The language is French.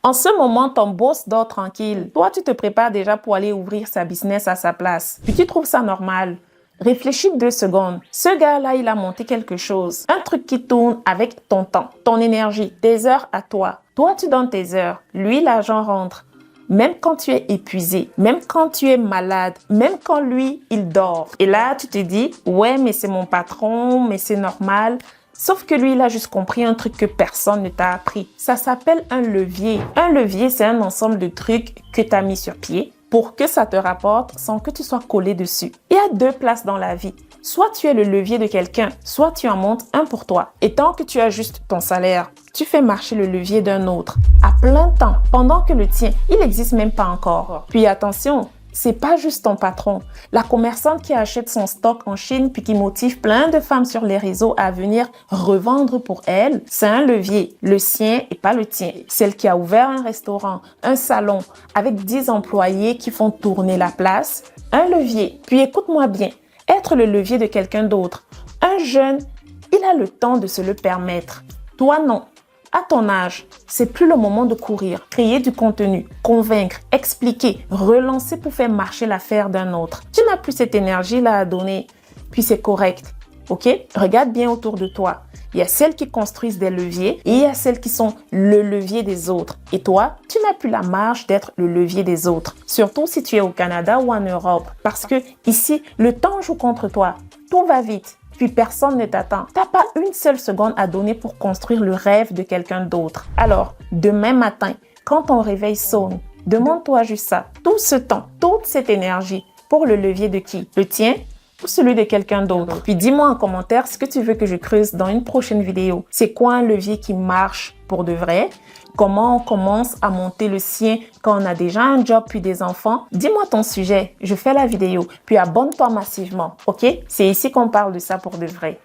En ce moment, ton boss dort tranquille. Toi, tu te prépares déjà pour aller ouvrir sa business à sa place. Puis tu trouves ça normal. Réfléchis 2 secondes. Ce gars-là, il a monté quelque chose. Un truc qui tourne avec ton temps, ton énergie, tes heures à toi. Toi, tu donnes tes heures. Lui, l'argent rentre. Même quand tu es épuisé, même quand tu es malade, même quand lui, il dort. Et là, tu te dis, ouais, mais c'est mon patron, mais c'est normal. Sauf que lui, il a juste compris un truc que personne ne t'a appris. Ça s'appelle un levier. Un levier, c'est un ensemble de trucs que tu as mis sur pied pour que ça te rapporte sans que tu sois collé dessus. Il y a 2 places dans la vie. Soit tu es le levier de quelqu'un, soit tu en montes un pour toi. Et tant que tu as juste ton salaire, tu fais marcher le levier d'un autre à plein temps, pendant que le tien, il n'existe même pas encore. Puis attention, c'est pas juste ton patron. La commerçante qui achète son stock en Chine puis qui motive plein de femmes sur les réseaux à venir revendre pour elle, c'est un levier, le sien et pas le tien. Celle qui a ouvert un restaurant, un salon avec 10 employés qui font tourner la place, un levier. Puis écoute-moi bien, être le levier de quelqu'un d'autre. Un jeune, il a le temps de se le permettre. Toi, non. À ton âge, c'est plus le moment de courir, créer du contenu, convaincre, expliquer, relancer pour faire marcher l'affaire d'un autre. Tu n'as plus cette énergie-là à donner, puis c'est correct. Ok? Regarde bien autour de toi. Il y a celles qui construisent des leviers et il y a celles qui sont le levier des autres. Et toi, tu n'as plus la marge d'être le levier des autres. Surtout si tu es au Canada ou en Europe. Parce que ici, le temps joue contre toi. Tout va vite. Puis personne ne t'attend. Tu n'as pas une seule seconde à donner pour construire le rêve de quelqu'un d'autre. Alors, demain matin, quand ton réveil sonne, demande-toi juste ça. Tout ce temps, toute cette énergie, pour le levier de qui? Le tien ou celui de quelqu'un d'autre? Puis dis-moi en commentaire ce que tu veux que je creuse dans une prochaine vidéo. C'est quoi un levier qui marche pour de vrai? Comment on commence à monter le sien quand on a déjà un job puis des enfants? Dis-moi ton sujet, je fais la vidéo. Puis abonne-toi massivement, ok? C'est ici qu'on parle de ça pour de vrai.